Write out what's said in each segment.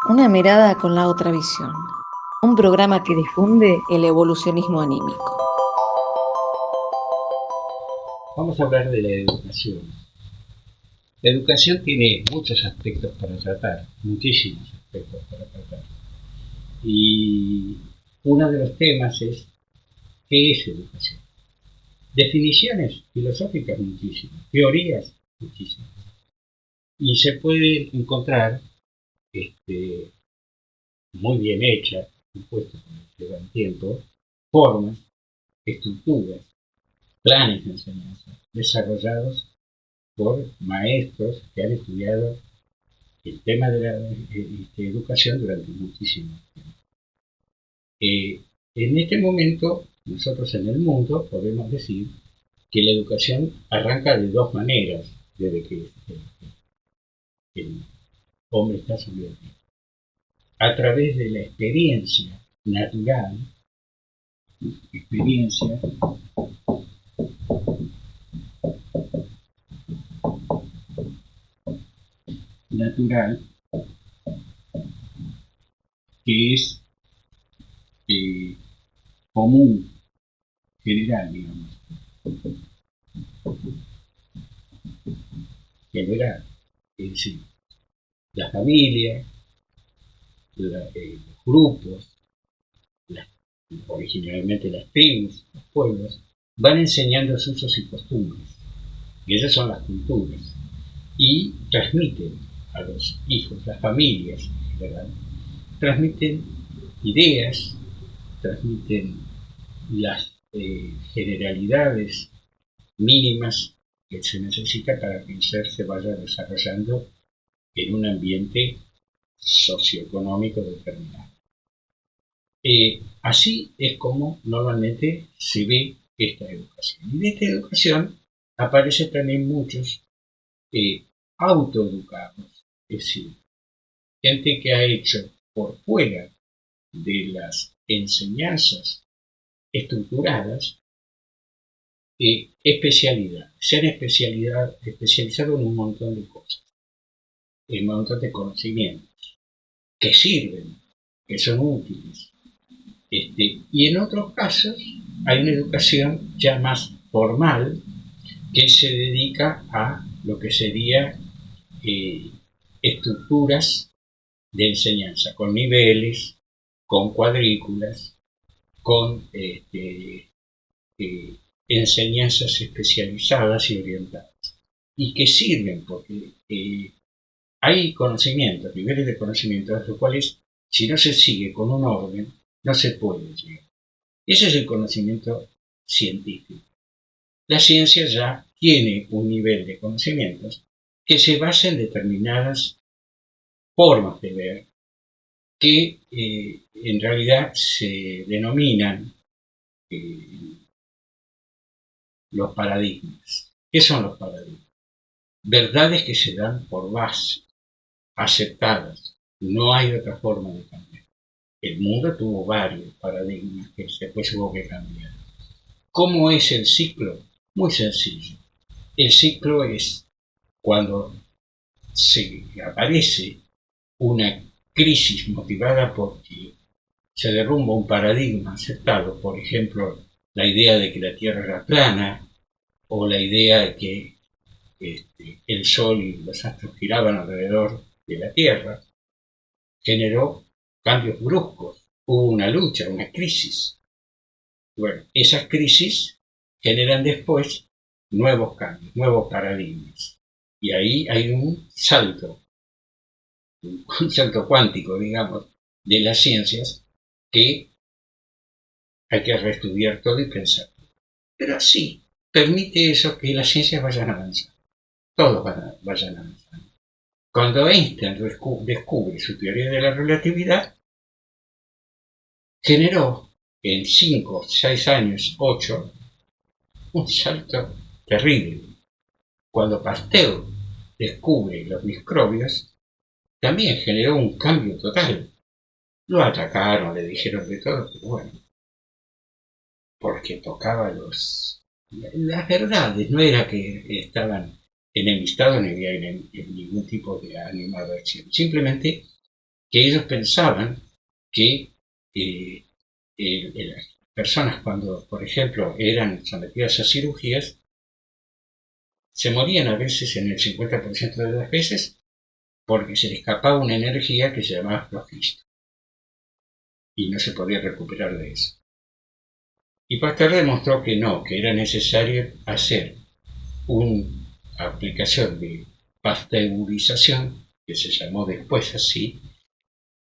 Una mirada con la otra visión. Un programa que difunde el evolucionismo anímico. Vamos a hablar de la educación. La educación tiene muchos aspectos para tratar, muchísimos aspectos para tratar. Y uno de los temas es, ¿qué es educación? Definiciones filosóficas muchísimas, teorías muchísimas. Y se puede encontrar muy bien hechas, por supuesto, que llevan tiempo, formas, estructuras, planes de enseñanza desarrollados por maestros que han estudiado el tema de la educación durante muchísimo tiempo. En este momento, nosotros en el mundo podemos decir que la educación arranca de dos maneras desde que el hombre está sobre la tierra. A través de la experiencia natural, experiencia natural, que es común, general, digamos, general, es decir, la familia, los grupos, las, originalmente las tribus, los pueblos, van enseñando usos y costumbres, y esas son las culturas, y transmiten a los hijos, las familias, ¿verdad? Transmiten ideas, transmiten las generalidades mínimas que se necesita para que el ser se vaya desarrollando en un ambiente socioeconómico determinado. Así es como normalmente se ve esta educación. Y de esta educación aparecen también muchos autoeducados, es decir, gente que ha hecho por fuera de las enseñanzas estructuradas especialidad, se han especializado en un montón de cosas, en un montón de conocimientos que sirven, que son útiles. Y en otros casos hay una educación ya más formal que se dedica a lo que sería estructuras de enseñanza, con niveles, con cuadrículas, con enseñanzas especializadas y orientadas, y que sirven porque hay conocimientos, niveles de conocimiento a los cuales, si no se sigue con un orden, no se puede llegar. Ese es el conocimiento científico. La ciencia ya tiene un nivel de conocimientos que se basa en determinadas formas de ver que en realidad se denominan los paradigmas. ¿Qué son los paradigmas? Verdades que se dan por base, aceptadas. No hay otra forma de cambiar. El mundo tuvo varios paradigmas que después hubo que cambiar. ¿Cómo es el ciclo? Muy sencillo. El ciclo es cuando se aparece una crisis motivada porque se derrumba un paradigma aceptado, por ejemplo, la idea de que la Tierra era plana, o la idea de que el Sol y los astros giraban alrededor de la Tierra, generó cambios bruscos, hubo una lucha, una crisis. Bueno, esas crisis generan después nuevos cambios, nuevos paradigmas. Y ahí hay un salto cuántico, digamos, de las ciencias que hay que reestudiar todo y pensar. Pero sí, permite eso que las ciencias vayan avanzando, todos vayan avanzando. Cuando Einstein descubre su teoría de la relatividad, generó en 5, 6 años, 8, un salto terrible. Cuando Pasteur descubre los microbios, también generó un cambio total. Lo atacaron, le dijeron de todo, pero bueno, porque tocaba las verdades, no era que estaban enemistados ni había ningún tipo de animadversión. Simplemente que ellos pensaban que las personas cuando, por ejemplo, eran sometidas a cirugías, se morían a veces en el 50% de las veces porque se le escapaba una energía que se llamaba flogisto y no se podía recuperar de eso. Y Pasteur demostró que no, que era necesario hacer una aplicación de pasteurización, que se llamó después así,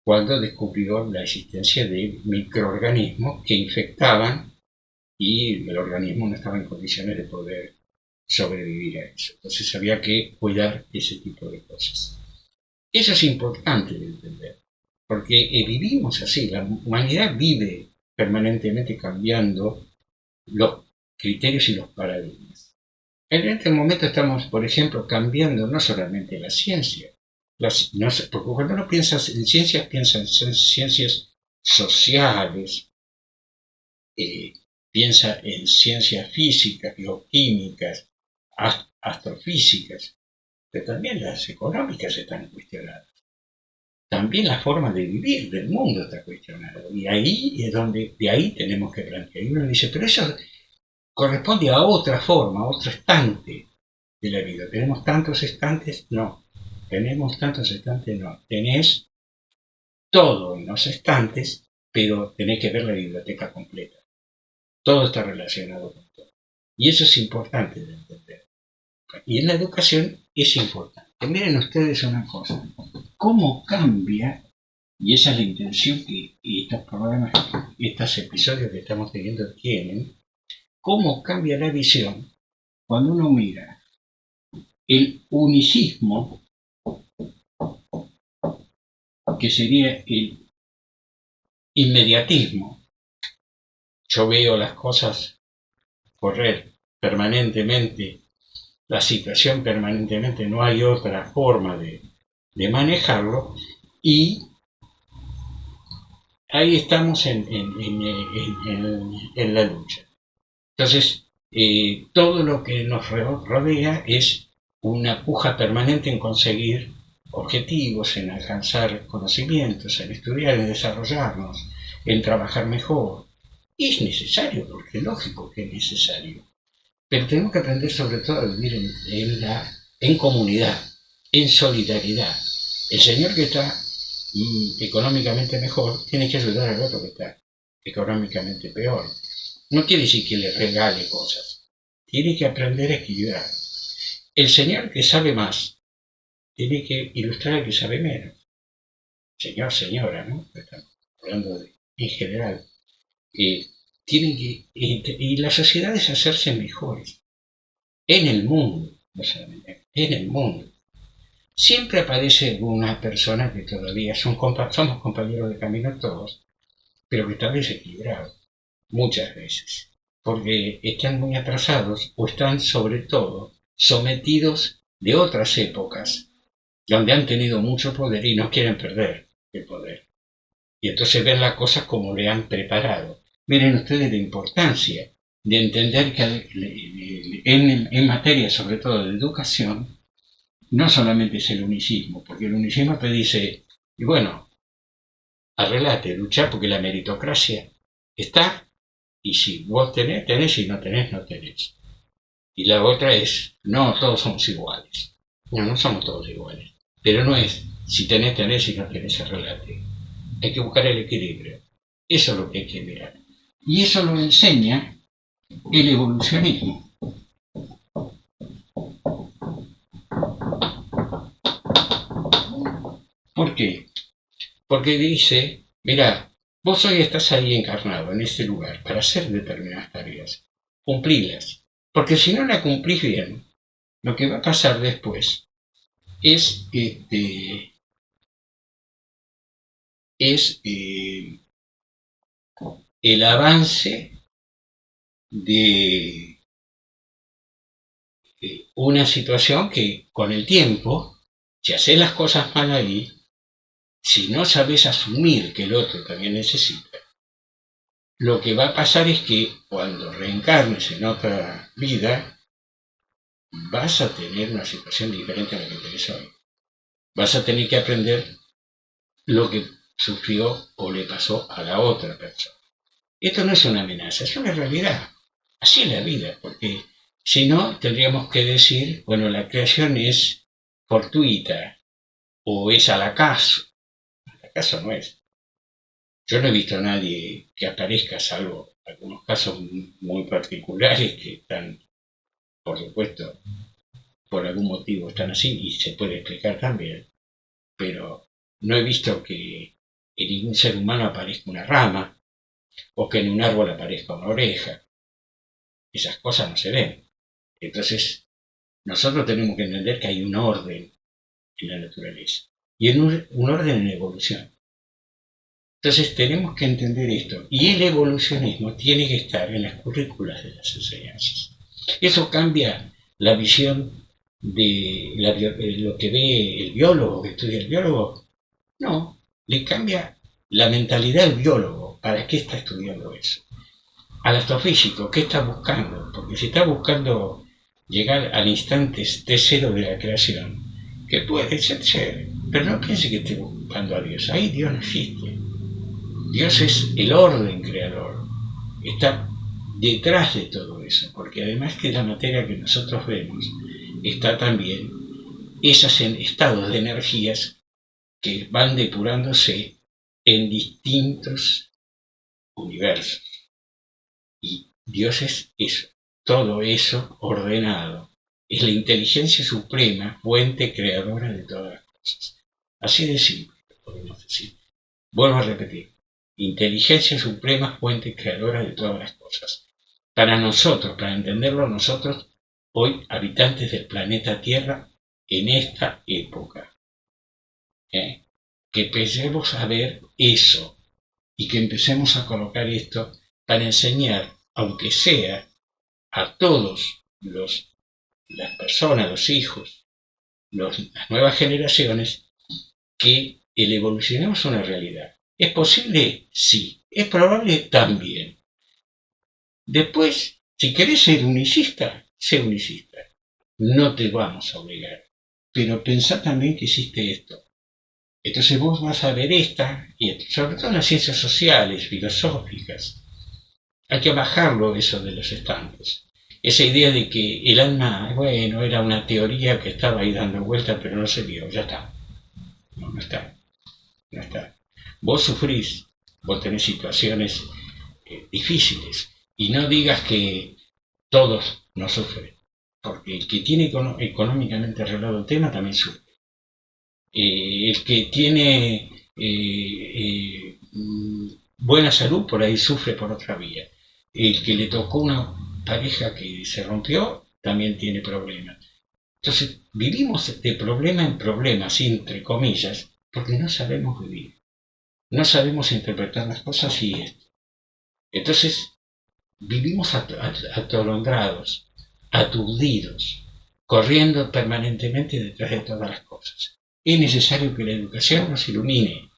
cuando descubrió la existencia de microorganismos que infectaban y el organismo no estaba en condiciones de poder sobrevivir a eso. Entonces había que cuidar ese tipo de cosas. Eso es importante de entender, porque vivimos así, la humanidad vive permanentemente cambiando los criterios y los paradigmas. En este momento estamos, por ejemplo, cambiando no solamente la ciencia, porque cuando uno piensa en ciencias, piensa en ciencias sociales, piensa en ciencias físicas, bioquímicas, astrofísicas, pero también las económicas están cuestionadas. También la forma de vivir del mundo está cuestionada. Y ahí es donde, de ahí tenemos que plantear. Y uno dice, pero eso corresponde a otra forma, a otro estante de la vida. ¿Tenemos tantos estantes? No. ¿Tenemos tantos estantes? No. Tenés todo en los estantes, pero tenés que ver la biblioteca completa. Todo está relacionado con todo. Y eso es importante de entender. Y en la educación es importante. Miren ustedes una cosa. ¿Cómo cambia? Y esa es la intención que estos programas, estos episodios que estamos teniendo tienen. ¿Cómo cambia la visión cuando uno mira el unicismo, que sería el inmediatismo? Yo veo las cosas correr permanentemente, la situación permanentemente, no hay otra forma de manejarlo, y ahí estamos en la lucha. Entonces, todo lo que nos rodea es una puja permanente en conseguir objetivos, en alcanzar conocimientos, en estudiar, en desarrollarnos, en trabajar mejor. Y es necesario, porque es lógico que es necesario. Pero tenemos que aprender sobre todo a vivir en comunidad, en solidaridad. El señor que está económicamente mejor tiene que ayudar al otro que está económicamente peor. No quiere decir que le regale cosas, tiene que aprender a equilibrar. El señor que sabe más tiene que ilustrar al que sabe menos. Señor, señora, ¿no? Estamos hablando en general. Tienen que, y las sociedades hacerse mejores en el mundo, no solamente en el mundo. Siempre aparece una persona que todavía somos compañeros de camino todos, pero que está desequilibrado muchas veces, porque están muy atrasados o están sobre todo sometidos de otras épocas donde han tenido mucho poder y no quieren perder el poder. Y entonces ven las cosas como le han preparado. Miren ustedes la importancia de entender que en materia sobre todo de educación no solamente es el unicismo, porque el unicismo te dice, y bueno, arreglate, luchar porque la meritocracia está, y si vos tenés, tenés, y no tenés, no tenés. Y la otra es, no, todos somos iguales. No, no somos todos iguales. Pero no es, si tenés, tenés, si no tenés, arreglate. Hay que buscar el equilibrio. Eso es lo que hay que mirar. Y eso lo enseña el evolucionismo. ¿Por qué? Porque dice, mira, vos hoy estás ahí encarnado, en este lugar, para hacer determinadas tareas. Cumplirlas. Porque si no la cumplís bien, lo que va a pasar después es el avance de una situación que con el tiempo, si haces las cosas mal ahí, si no sabes asumir que el otro también necesita, lo que va a pasar es que cuando reencarnes en otra vida, vas a tener una situación diferente a la que tenés hoy. Vas a tener que aprender lo que sufrió o le pasó a la otra persona. Esto no es una amenaza, es una realidad. Así es la vida, porque si no, tendríamos que decir, bueno, la creación es fortuita o es al acaso. Al acaso no es. Yo no he visto a nadie que aparezca, salvo algunos casos muy particulares que están, por supuesto, por algún motivo están así y se puede explicar también, pero no he visto que en ningún ser humano aparezca una rama o que en un árbol aparezca una oreja. Esas cosas no se ven. Entonces, nosotros tenemos que entender que hay un orden en la naturaleza y en un orden en la evolución. Entonces tenemos que entender esto y el evolucionismo tiene que estar en las currículas de las enseñanzas. Eso cambia la visión de lo que ve el biólogo, que estudia el biólogo. No, le cambia la mentalidad del biólogo. ¿Para qué está estudiando eso? Al astrofísico, ¿qué está buscando? Porque si está buscando llegar al instante T0 de la creación, que puede ser, pero no piense que esté buscando a Dios. Ahí Dios no existe. Dios es el orden creador. Está detrás de todo eso, porque además que la materia que nosotros vemos, está también esos estados de energías que van depurándose en distintos universos. Y Dios es eso, todo eso ordenado. Es la inteligencia suprema, fuente creadora de todas las cosas. Así de simple, podemos decir. Vuelvo a repetir. Inteligencia suprema, fuente creadora de todas las cosas. Para nosotros, para entenderlo nosotros, hoy habitantes del planeta Tierra, en esta época. Que empecemos a ver eso y que empecemos a colocar esto para enseñar, aunque sea a todos las personas, los hijos, las nuevas generaciones, que el evolucionismo es una realidad. ¿Es posible? Sí. ¿Es probable? También. Después, si querés ser unicista, sé unicista. No te vamos a obligar. Pero pensá también que existe esto. Entonces vos vas a ver esta, y sobre todo en las ciencias sociales, filosóficas. Hay que bajarlo eso de los estantes. Esa idea de que el alma, bueno, era una teoría que estaba ahí dando vueltas, pero no se vio, ya está. No está. No está. Vos sufrís, vos tenés situaciones difíciles, y no digas que todos no sufren, porque el que tiene económicamente arreglado el tema también sufre. El que tiene buena salud por ahí sufre por otra vía. El que le tocó una pareja que se rompió también tiene problemas. Entonces vivimos de problema en problema, así entre comillas, porque no sabemos vivir. No sabemos interpretar las cosas y esto. Entonces vivimos atolondrados, aturdidos, corriendo permanentemente detrás de todas las cosas. Es necesario que la educación nos ilumine,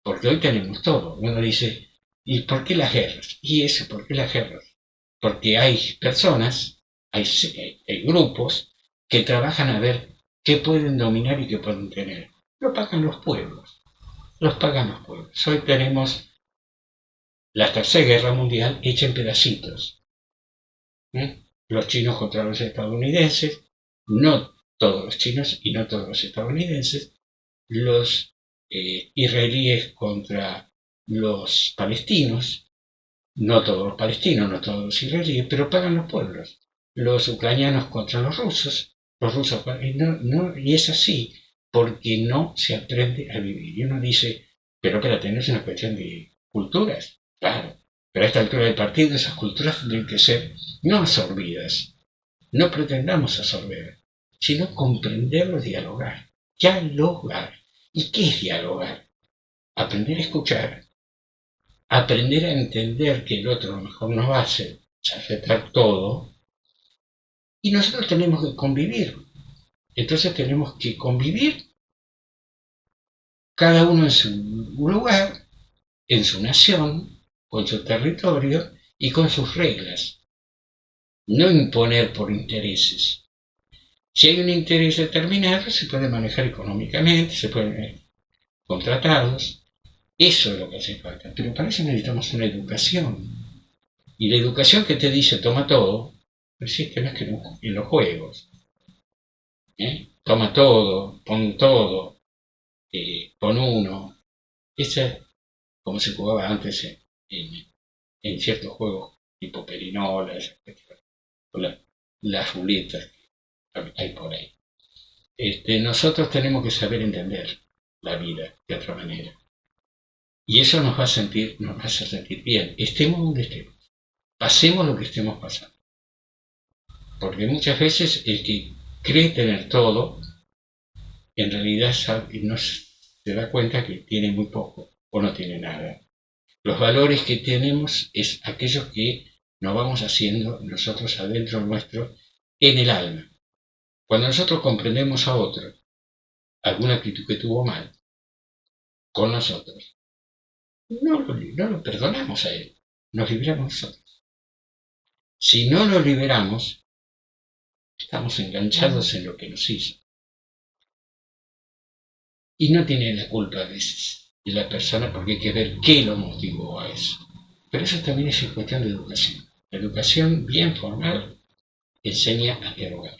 porque hoy tenemos todo. Uno dice, ¿y por qué las guerras? ¿Y eso? ¿Por qué las guerras? Porque hay personas, hay grupos que trabajan a ver qué pueden dominar y qué pueden tener. Lo pagan los pueblos. Los pagan los pueblos. Hoy tenemos la Tercera Guerra Mundial hecha en pedacitos. Los chinos contra los estadounidenses, no todos los chinos y no todos los estadounidenses, los israelíes contra los palestinos, no todos los palestinos, no todos los israelíes, pero pagan los pueblos. Los ucranianos contra los rusos y es así, porque no se aprende a vivir. Y uno dice, pero espérate, no es una cuestión de culturas. Claro, pero a esta altura del partido esas culturas tendrían que ser no absorbidas. No pretendamos absorber, sino comprenderlo y dialogar. Dialogar. ¿Y qué es dialogar? Aprender a escuchar. Aprender a entender que el otro a lo mejor nos va a hacer aceptar todo. Y nosotros tenemos que convivir. Entonces tenemos que convivir cada uno en su lugar, en su nación, con su territorio y con sus reglas. No imponer por intereses. Si hay un interés determinado, se puede manejar económicamente, se puede. contratados. Eso es lo que hace falta. Pero para eso necesitamos una educación. Y la educación que te dice toma todo, no existe más que en los juegos. Toma todo, pon todo, pon uno. Esa es como se jugaba antes en ciertos juegos tipo perinola, las ruletas que hay por ahí. Nosotros tenemos que saber entender la vida de otra manera. Y eso nos va a hacer sentir bien, estemos donde estemos, pasemos lo que estemos pasando. Porque muchas veces el que cree tener todo, en realidad no se da cuenta que tiene muy poco o no tiene nada. Los valores que tenemos es aquellos que nos vamos haciendo nosotros adentro nuestro en el alma. Cuando nosotros comprendemos a otro, alguna actitud que tuvo mal con nosotros, no lo perdonamos a él, nos liberamos nosotros. Si no lo liberamos, estamos enganchados en lo que nos hizo. Y no tiene la culpa a veces de la persona porque hay que ver qué lo motivó a eso. Pero eso también es cuestión de educación. La educación bien formal enseña a dialogar.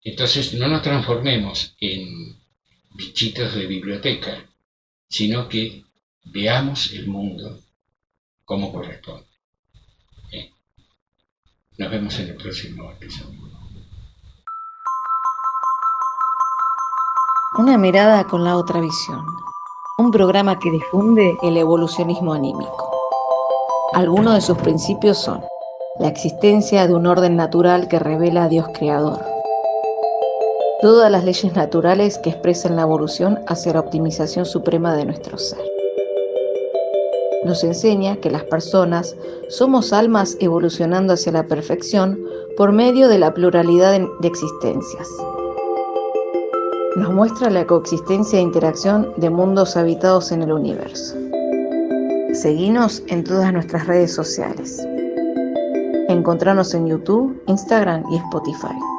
Entonces no nos transformemos en bichitos de biblioteca, sino que veamos el mundo como corresponde. Nos vemos en el próximo episodio. Una mirada con la otra visión. Un programa que difunde el evolucionismo anímico. Algunos de sus principios son la existencia de un orden natural que revela a Dios creador, todas las leyes naturales que expresan la evolución hacia la optimización suprema de nuestro ser. Nos enseña que las personas somos almas evolucionando hacia la perfección por medio de la pluralidad de existencias. Nos muestra la coexistencia e interacción de mundos habitados en el universo. Seguinos en todas nuestras redes sociales. Encontrarnos en YouTube, Instagram y Spotify.